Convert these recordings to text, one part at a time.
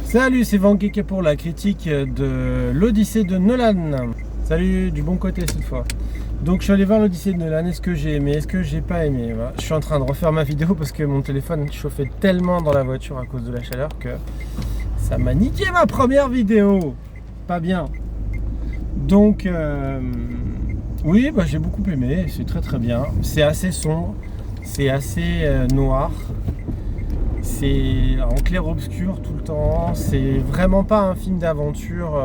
Salut, c'est Vankeke pour la critique de l'Odyssée de Nolan. Salut, du bon côté cette fois. Donc je suis allé voir l'Odyssée de Nolan, est-ce que j'ai aimé, est-ce que j'ai pas aimé. Voilà. Je suis en train de refaire ma vidéo parce que mon téléphone chauffait tellement dans la voiture à cause de la chaleur que ça m'a niqué ma première vidéo. Pas bien. Donc oui, j'ai beaucoup aimé, c'est très bien. C'est assez sombre, c'est assez noir. C'est en clair-obscur tout le temps, c'est vraiment pas un film d'aventure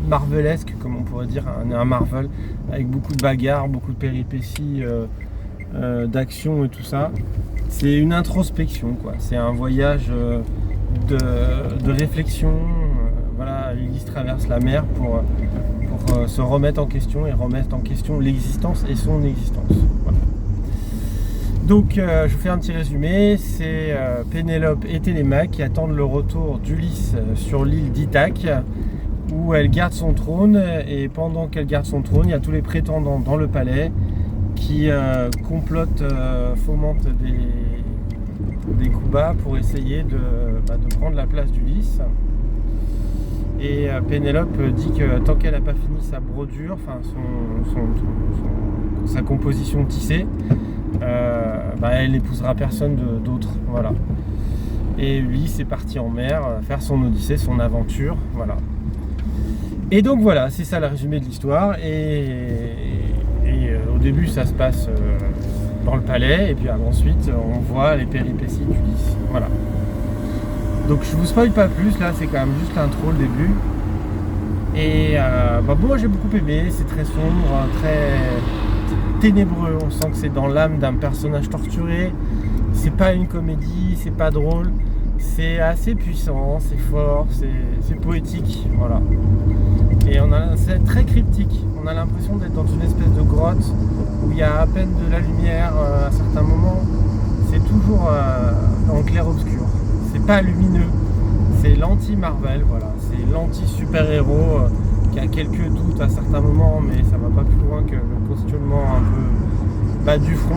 marvelesque comme on pourrait dire, un Marvel, avec beaucoup de bagarres, beaucoup de péripéties, d'action et tout ça. C'est une introspection, quoi. C'est un voyage de réflexion. Voilà, Ulysse traverse la mer pour se remettre en question et remettre en question l'existence et son existence. Voilà. Donc je vous fais un petit résumé, c'est Pénélope et Télémaque qui attendent le retour d'Ulysse sur l'île d'Ithaque où elle garde son trône, et pendant qu'elle garde son trône, il y a tous les prétendants dans le palais qui complotent, fomentent des coups bas pour essayer de prendre la place d'Ulysse. Et Pénélope dit que tant qu'elle n'a pas fini sa brodure, enfin sa composition tissée, elle n'épousera personne d'autre, voilà. Et Ulysse est parti en mer faire son odyssée, son aventure, voilà. Et donc voilà, c'est ça le résumé de l'histoire. Et au début ça se passe dans le palais, et puis ensuite on voit les péripéties d'Ulysse, voilà. Donc je vous spoil pas plus, là c'est quand même juste l'intro, le début. Et moi j'ai beaucoup aimé, c'est très sombre, très ténébreux, on sent que c'est dans l'âme d'un personnage torturé. C'est pas une comédie, c'est pas drôle, c'est assez puissant, c'est fort, c'est poétique, voilà. Et c'est très cryptique, on a l'impression d'être dans une espèce de grotte où il y a à peine de la lumière à certains moments. C'est toujours en clair-obscur, c'est pas lumineux, c'est l'anti-Marvel, voilà, c'est l'anti-super-héros qui a quelques doutes à certains moments, mais ça va pas plus loin que le questionnement un peu bas du front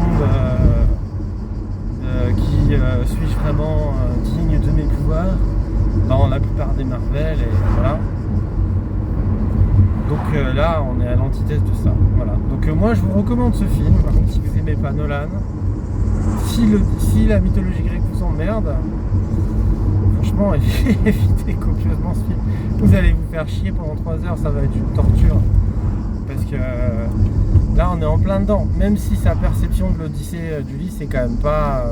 qui suis-je vraiment digne de mes pouvoirs dans la plupart des Marvel, et voilà. Donc là on est à l'antithèse de ça, voilà. Donc moi je vous recommande ce film, par contre si vous aimez pas Nolan, si la mythologie grecque vous emmerde, franchement évitez copieusement ce film. Vous allez vous faire chier pendant 3 heures, ça va être une torture. Parce que là on est en plein dedans. Même si sa perception de l'Odyssée d'Ulysse c'est quand même pas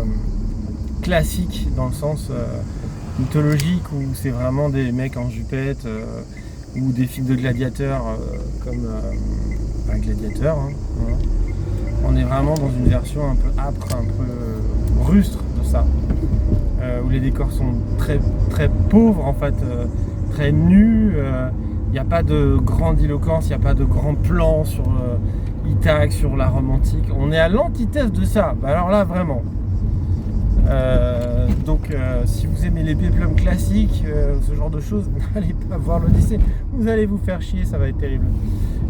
classique dans le sens mythologique, où c'est vraiment des mecs en jupette, ou des films de gladiateurs comme Gladiateur, hein, voilà. On est vraiment dans une version un peu âpre, un peu rustre de ça, où les décors sont très, très pauvres en fait, très nus. Il n'y a pas de grandiloquence, il n'y a pas de grands plans sur Ithaque, sur la romantique. On est à l'antithèse de ça. Alors là, vraiment. Donc, si vous aimez les péplums classiques, ce genre de choses, n'allez pas voir l'Odyssée. Vous allez vous faire chier, ça va être terrible.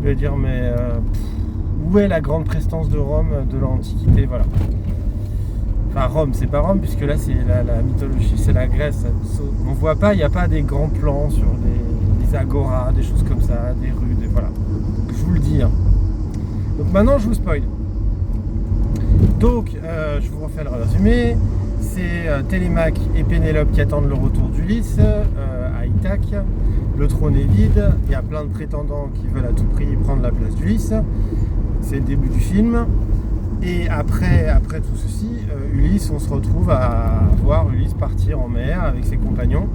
Je veux dire, mais où est la grande prestance de Rome de l'Antiquité, voilà. Enfin, Rome, c'est pas Rome, puisque là, c'est la mythologie, c'est la Grèce. On voit pas, il n'y a pas des grands plans sur des agoras, des choses comme ça, des rues, voilà. Je vous le dis. Hein. Donc maintenant, je vous spoil. Donc, je vous refais le résumé. C'est Télémaque et Pénélope qui attendent le retour d'Ulysse à Ithaque. Le trône est vide, il y a plein de prétendants qui veulent à tout prix prendre la place d'Ulysse. C'est le début du film. Et après tout ceci, Ulysse, on se retrouve à voir Ulysse partir en mer avec ses compagnons.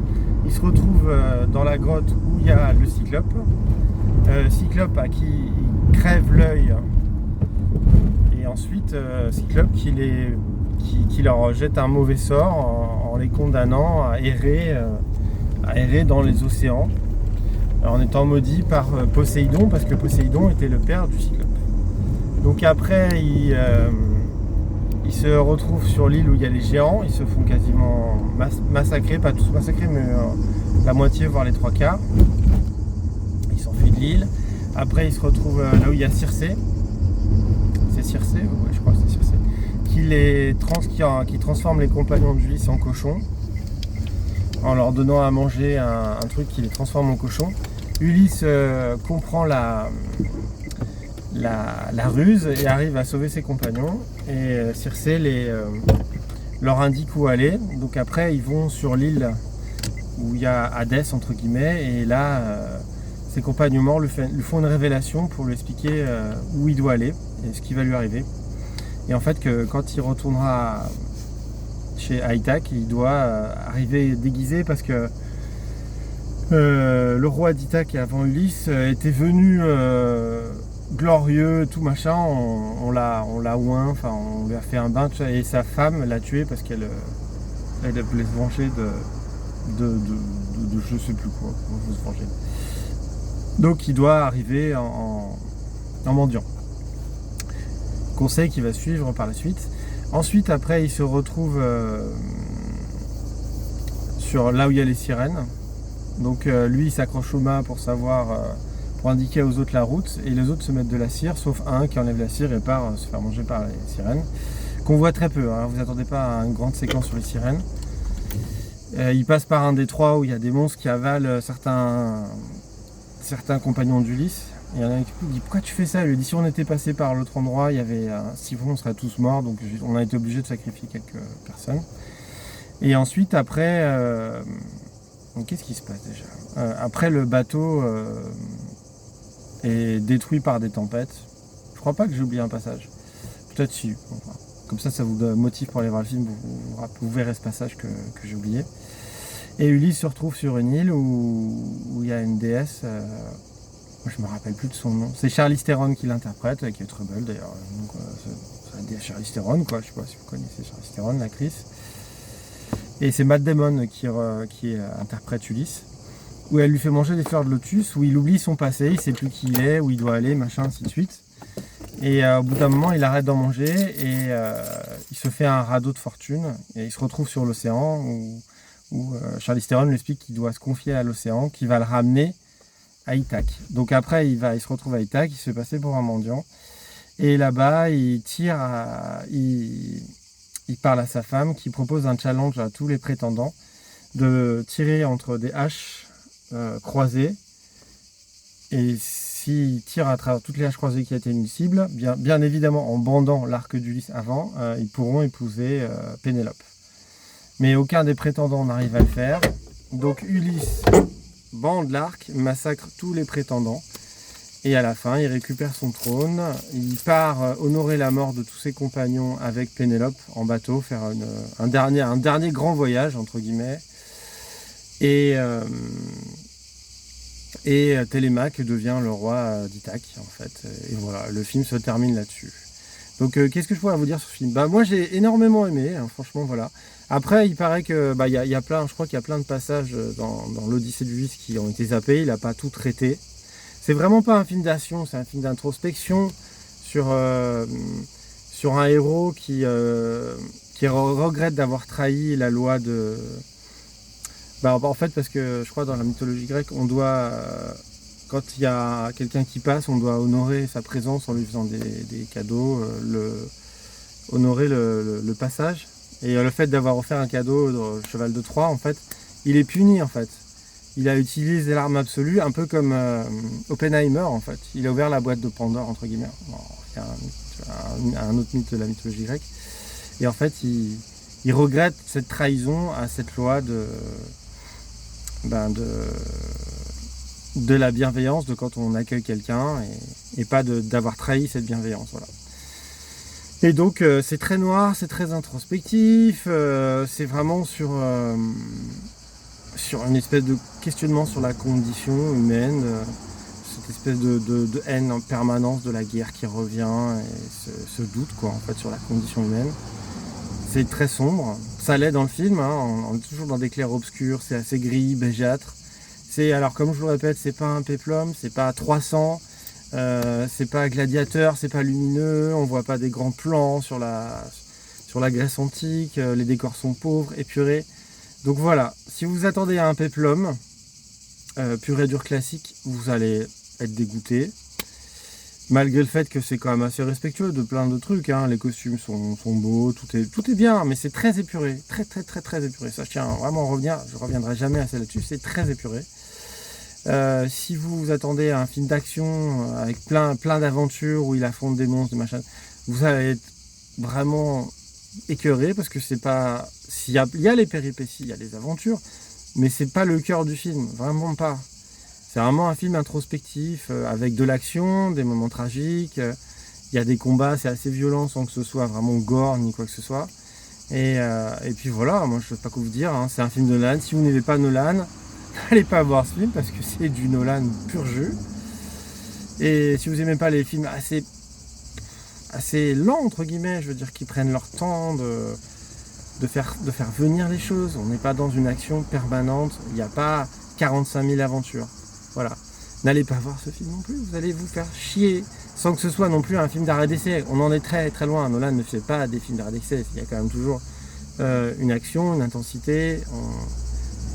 Il se retrouve dans la grotte où il y a le Cyclope. Cyclope à qui il crève l'œil. Et ensuite, Cyclope qui leur jette un mauvais sort en les condamnant à errer dans les océans, en étant maudits par Poséidon, parce que Poséidon était le père du Cyclope. Donc après, ils se retrouvent sur l'île où il y a les géants. Ils se font quasiment massacrer, pas tous massacrés, mais la moitié, voire les 3/4. Ils s'enfuient de l'île. Après, ils se retrouvent là où il y a Circé. C'est Circé, ouais, je crois que c'est Circé. Qui transforme les compagnons d'Ulysse en cochons. en leur donnant à manger un truc qui les transforme en cochon. Ulysse comprend la ruse et arrive à sauver ses compagnons. Et Circé leur indique où aller. Donc après, ils vont sur l'île où il y a Hadès, entre guillemets, et là, ses compagnons morts lui font une révélation pour lui expliquer où il doit aller et ce qui va lui arriver. Et en fait, que quand il retournera chez Aïtak, il doit arriver déguisé parce que le roi d'Ithaque avant Ulysse était venu glorieux, tout machin, on l'a oint, enfin on lui a fait un bain, et sa femme l'a tué parce qu'elle voulait se venger de je sais plus quoi, se venger. Donc il doit arriver en mendiant. Conseil qui va suivre par la suite. Ensuite, après, il se retrouve sur là où il y a les sirènes. Donc lui, il s'accroche au mât pour indiquer aux autres la route, et les autres se mettent de la cire, sauf un qui enlève la cire et part se faire manger par les sirènes, qu'on voit très peu, hein. Vous attendez pas à une grande séquence sur les sirènes. Il passe par un détroit où il y a des monstres qui avalent certains compagnons d'Ulysse. Il y en a qui dit pourquoi tu fais ça? Il lui dit si on était passé par l'autre endroit, il y avait un siphon, on serait tous morts, donc on a été obligé de sacrifier quelques personnes. Et ensuite, après, qu'est-ce qui se passe déjà? Après, le bateau est détruit par des tempêtes. Je crois pas que j'ai oublié un passage. Peut-être si. Enfin, comme ça vous motive pour aller voir le film, vous verrez ce passage que j'ai oublié. Et Ulysse se retrouve sur une île où il y a une déesse. Moi, je me rappelle plus de son nom. C'est Charlize Theron qui l'interprète, qui est très belle d'ailleurs. C'est la déesse Charlize Theron, quoi. Je sais pas si vous connaissez Charlize Theron, l'actrice. Et c'est Matt Damon qui interprète Ulysse, où elle lui fait manger des fleurs de lotus, où il oublie son passé, il sait plus qui il est, où il doit aller, machin, ainsi de suite. Et au bout d'un moment, il arrête d'en manger et il se fait un radeau de fortune et il se retrouve sur l'océan où Charlize Theron lui explique qu'il doit se confier à l'océan, qui va le ramener à Ithaque. Donc après, il se retrouve à Ithaque, il se fait passer pour un mendiant. Et là-bas, il parle à sa femme qui propose un challenge à tous les prétendants de tirer entre des haches croisées. Et s'ils tirent à travers toutes les haches croisées qui atteignent une cible, bien évidemment en bandant l'arc d'Ulysse avant, ils pourront épouser Pénélope. Mais aucun des prétendants n'arrive à le faire. Donc Ulysse bande l'arc, massacre tous les prétendants. Et à la fin, il récupère son trône, il part honorer la mort de tous ses compagnons avec Pénélope en bateau, faire un dernier grand voyage, entre guillemets. Et Télémaque devient le roi d'Ithaque, en fait. Et voilà, le film se termine là-dessus. Donc, qu'est-ce que je pourrais vous dire sur ce film? Moi, j'ai énormément aimé, hein, franchement, voilà. Après, il paraît que y a plein, je crois qu'il y a plein de passages dans l'Odyssée d'Ulysse qui ont été zappés, il n'a pas tout traité. C'est vraiment pas un film d'action, c'est un film d'introspection sur un héros qui regrette d'avoir trahi la loi de... en fait, parce que je crois dans la mythologie grecque, on doit, quand il y a quelqu'un qui passe, on doit honorer sa présence en lui faisant des cadeaux, honorer le passage. Et le fait d'avoir offert un cadeau au cheval de Troie, en fait, il est puni, en fait. Il a utilisé l'arme absolue, un peu comme Oppenheimer, en fait. Il a ouvert la boîte de Pandore, entre guillemets. Bon, il y a un autre mythe de la mythologie grecque. Et en fait, il regrette cette trahison à cette loi de la bienveillance, de quand on accueille quelqu'un, et pas d'avoir trahi cette bienveillance, voilà. Et donc c'est très noir, c'est très introspectif, c'est vraiment sur une espèce de questionnement sur la condition humaine, cette espèce de haine en permanence de la guerre qui revient, et ce doute, quoi, en fait, sur la condition humaine. C'est très sombre, ça l'est dans le film, hein, on est toujours dans des clairs-obscurs, c'est assez gris, bégeâtre. Alors comme je vous le répète, c'est pas un péplum, c'est pas 300, c'est pas gladiateur, c'est pas lumineux, on voit pas des grands plans sur la Grèce antique, les décors sont pauvres, épurés. Donc voilà, si vous attendez à un péplum pur et dur classique, vous allez être dégoûté. Malgré le fait que c'est quand même assez respectueux de plein de trucs, hein. Les costumes sont beaux, tout est bien, mais c'est très épuré, très épuré. Ça, je tiens vraiment à revenir, je reviendrai jamais assez là-dessus, c'est très épuré. Si vous vous attendez à un film d'action avec plein d'aventures où il affronte des monstres, des machins, vous allez être vraiment écœuré parce que c'est pas. Il y a les péripéties, il y a les aventures, mais c'est pas le cœur du film, vraiment pas. C'est vraiment un film introspectif avec de l'action, des moments tragiques. Il y a des combats, c'est assez violent sans que ce soit vraiment gore ni quoi que ce soit. Et puis voilà, moi je ne sais pas quoi vous dire, hein, c'est un film de Nolan. Si vous n'aimez pas Nolan, n'allez pas voir ce film parce que c'est du Nolan pur jus. Et si vous n'aimez pas les films assez lents, entre guillemets, je veux dire, qui prennent leur temps de faire venir les choses, on n'est pas dans une action permanente, il n'y a pas 45 000 aventures. Voilà. N'allez pas voir ce film non plus, vous allez vous faire chier, sans que ce soit non plus un film d'arrêt d'essai. On en est très très loin, Nolan ne fait pas des films d'arrêt d'essai, il y a quand même toujours une action, une intensité.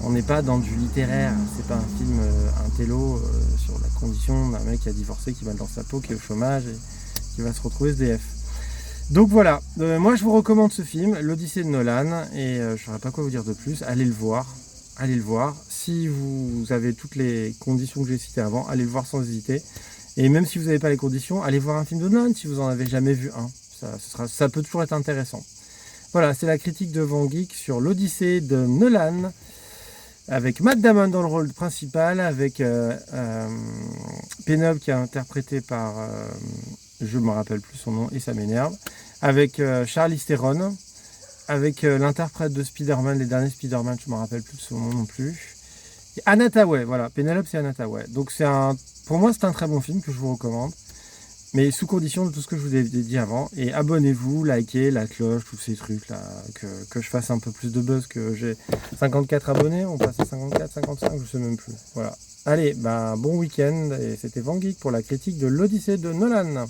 On n'est pas dans du littéraire, c'est pas un film intello sur la condition d'un mec qui a divorcé, qui va dans sa peau, qui est au chômage et qui va se retrouver SDF. Donc voilà, moi je vous recommande ce film, l'Odyssée de Nolan, et je ne saurais pas quoi vous dire de plus, allez le voir. Si vous avez toutes les conditions que j'ai citées avant, allez le voir sans hésiter. Et même si vous n'avez pas les conditions, allez voir un film de Nolan si vous n'en avez jamais vu un. Ça peut toujours être intéressant. Voilà, c'est la critique de Van Geek sur l'Odyssée de Nolan, avec Matt Damon dans le rôle principal, avec Penelope qui est interprétée par, je ne me rappelle plus son nom et ça m'énerve, avec Charlize Theron, avec l'interprète de Spider-Man, les derniers Spider-Man, je ne me rappelle plus de son nom non plus. Et Anna Thaoué, voilà, Penelope c'est Anna Thaoué. Donc pour moi c'est un très bon film que je vous recommande, mais sous condition de tout ce que je vous ai dit avant. Et abonnez-vous, likez, la cloche, tous ces trucs là, que je fasse un peu plus de buzz, que j'ai 54 abonnés, on passe à 54, 55, je sais même plus. Voilà. Allez, bon week-end, et c'était Van Geek pour la critique de l'Odyssée de Nolan.